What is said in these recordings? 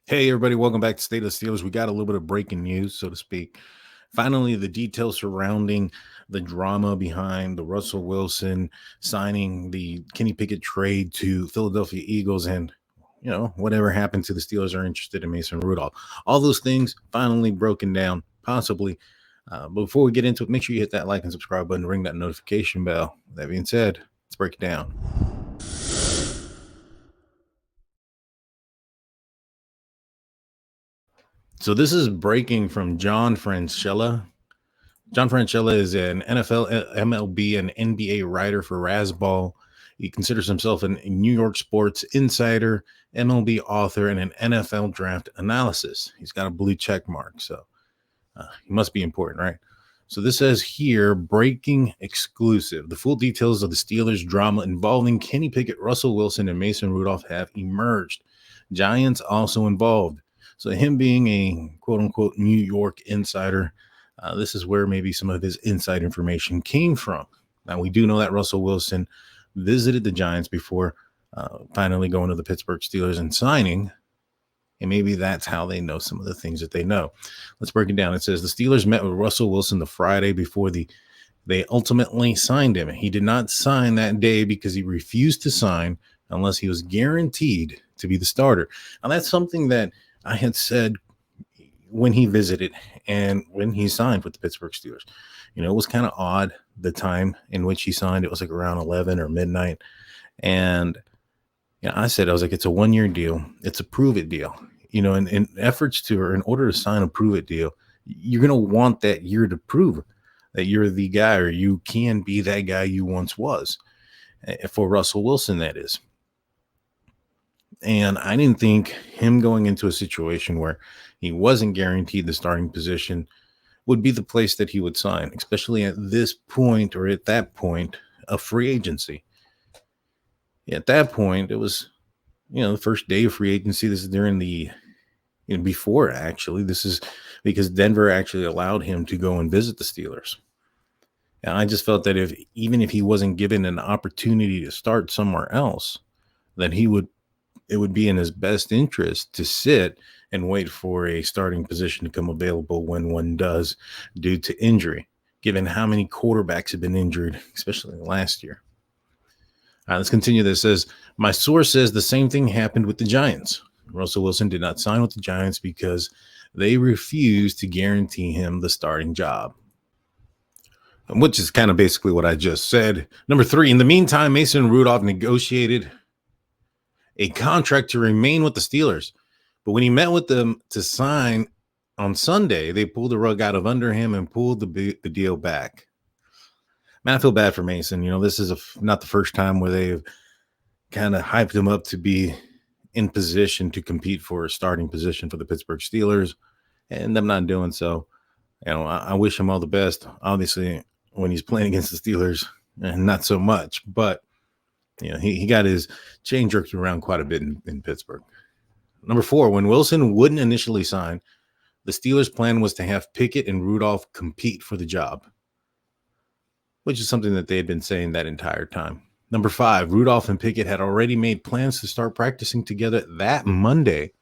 Hey, everybody, welcome back to State of the Steelers. We got a little bit of breaking news, so to speak. Finally, the details surrounding the drama behind the Russell Wilson signing the Kenny Pickett trade to Philadelphia Eagles and, whatever happened to the Steelers are interested in Mason Rudolph. All those things finally broken down, possibly. But before we get into it, make sure you hit that like and subscribe button, ring that notification bell. That being said, let's break it down. So this is breaking from John Francella. John Francella is an NFL, MLB, and NBA writer for Razzball. He considers himself a New York sports insider, MLB author, and an NFL draft analysis. He's got a blue check mark, so he must be important, right? So this says here, breaking exclusive. The full details of the Steelers drama involving Kenny Pickett, Russell Wilson, and Mason Rudolph have emerged. Giants also involved. So him being a quote-unquote New York insider, this is where maybe some of his inside information came from. Now, we do know that Russell Wilson visited the Giants before finally going to the Pittsburgh Steelers and signing, and maybe that's how they know some of the things that they know. Let's break it down. It says the Steelers met with Russell Wilson the Friday before they ultimately signed him. He did not sign that day because he refused to sign unless he was guaranteed to be the starter. Now, that's something that I had said when he visited and when he signed with the Pittsburgh Steelers. It was kind of odd the time in which he signed. It was like around 11 or midnight. And I said, it's a 1-year deal. It's a prove it deal. In efforts to, or in order to sign a prove it deal, you're going to want that year to prove that you're the guy, or you can be that guy you once was. For Russell Wilson, that is. And I didn't think him going into a situation where he wasn't guaranteed the starting position would be the place that he would sign, especially at this point, or at that point of free agency. At that point, it was, the first day of free agency. This is during before, actually. This is because Denver actually allowed him to go and visit the Steelers. And I just felt that even if he wasn't given an opportunity to start somewhere else, that it would be in his best interest to sit and wait for a starting position to come available when one does, due to injury, given how many quarterbacks have been injured, especially last year. All right, let's continue. This says, my source says the same thing happened with the Giants. Russell Wilson did not sign with the Giants because they refused to guarantee him the starting job, which is kind of basically what I just said. Number 3, in the meantime, Mason Rudolph negotiated a contract to remain with the Steelers. But when he met with them to sign on Sunday, they pulled the rug out of under him and pulled the deal back. Man, I feel bad for Mason. This is not the first time where they've kind of hyped him up to be in position to compete for a starting position for the Pittsburgh Steelers, and them not doing so. I wish him all the best. Obviously, when he's playing against the Steelers, and not so much, but he got his chain jerked around quite a bit in Pittsburgh. Number 4, when Wilson wouldn't initially sign, the Steelers' plan was to have Pickett and Rudolph compete for the job, which is something that they had been saying that entire time. Number 5, Rudolph and Pickett had already made plans to start practicing together that Monday.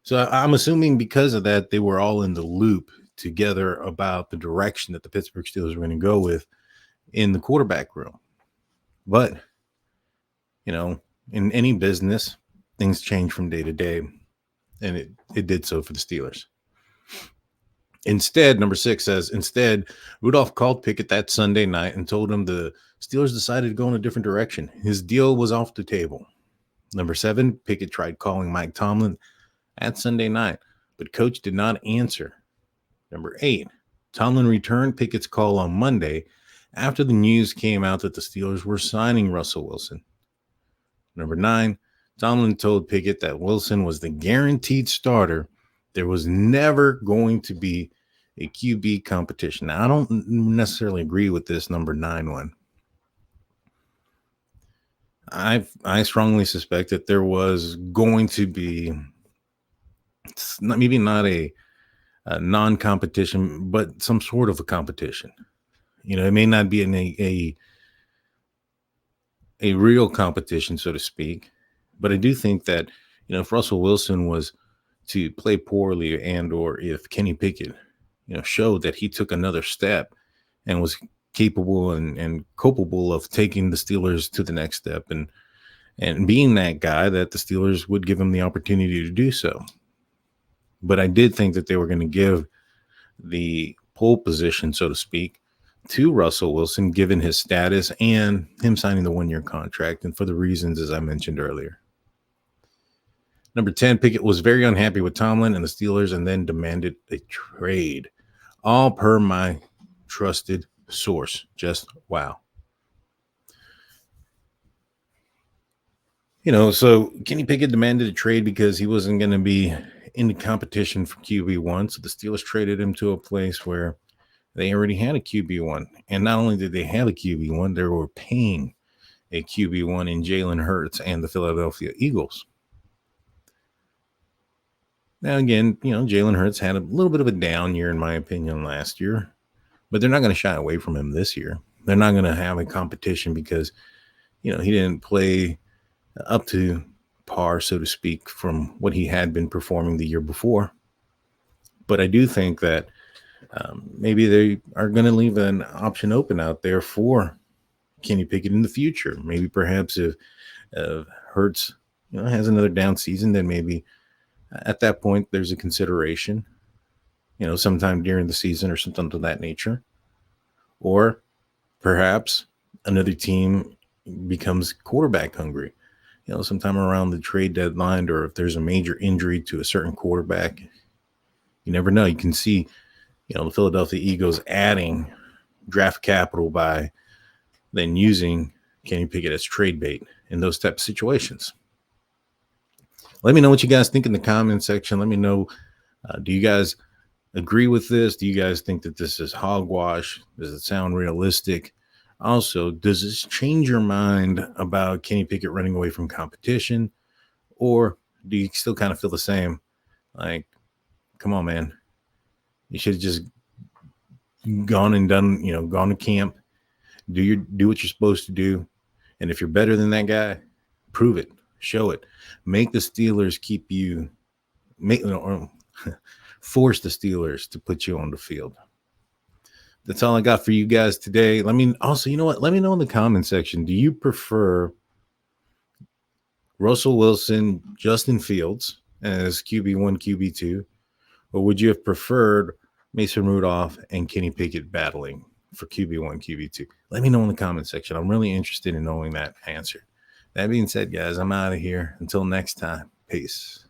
So I'm assuming because of that, they were all in the loop together about the direction that the Pittsburgh Steelers were going to go with in the quarterback room. But in any business, things change from day to day, and it did so for the Steelers. Instead, number 6 says, Rudolph called Pickett that Sunday night and told him the Steelers decided to go in a different direction. His deal was off the table. Number 7, Pickett tried calling Mike Tomlin at Sunday night, but coach did not answer. Number 8, Tomlin returned Pickett's call on Monday after the news came out that the Steelers were signing Russell Wilson. Number 9, Tomlin told Pickett that Wilson was the guaranteed starter. There was never going to be a QB competition. Now, I don't necessarily agree with this number 9 one. I strongly suspect that there was going to be maybe not a non-competition, but some sort of a competition. It may not be a real competition, so to speak, but I do think that if Russell Wilson was to play poorly, and or if Kenny Pickett, showed that he took another step and was capable and culpable of taking the Steelers to the next step and being that guy that the Steelers would give him the opportunity to do so. But I did think that they were going to give the pole position, so to speak, to Russell Wilson, given his status and him signing the 1-year contract, and for the reasons as I mentioned earlier. Number 10, Pickett was very unhappy with Tomlin and the Steelers and then demanded a trade. All per my trusted source. Just wow. So Kenny Pickett demanded a trade because he wasn't going to be in the competition for QB1. So the Steelers traded him to a place where they already had a QB1. And not only did they have a QB1, they were paying a QB1 in Jalen Hurts and the Philadelphia Eagles. Now, again, Jalen Hurts had a little bit of a down year, in my opinion, last year, but they're not going to shy away from him this year. They're not going to have a competition because, he didn't play up to par, so to speak, from what he had been performing the year before. But I do think that maybe they are going to leave an option open out there for Kenny Pickett in the future. Maybe perhaps if Hurts, has another down season, then maybe at that point there's a consideration, sometime during the season or something of that nature. Or perhaps another team becomes quarterback hungry, sometime around the trade deadline, or if there's a major injury to a certain quarterback. You never know. You can see, the Philadelphia Eagles adding draft capital by then using Kenny Pickett as trade bait in those type of situations. Let me know what you guys think in the comment section. Let me know, do you guys agree with this? Do you guys think that this is hogwash? Does it sound realistic? Also, does this change your mind about Kenny Pickett running away from competition? Or do you still kind of feel the same? Like, come on, man. You should have just gone and done, gone to camp, do what you're supposed to do. And if you're better than that guy, prove it, show it, make the Steelers force the Steelers to put you on the field. That's all I got for you guys today. Let me know in the comment section, do you prefer Russell Wilson, Justin Fields as QB1, QB2, or would you have preferred Mason Rudolph and Kenny Pickett battling for QB1, QB2? Let me know in the comment section. I'm really interested in knowing that answer. That being said, guys, I'm out of here. Until next time, peace.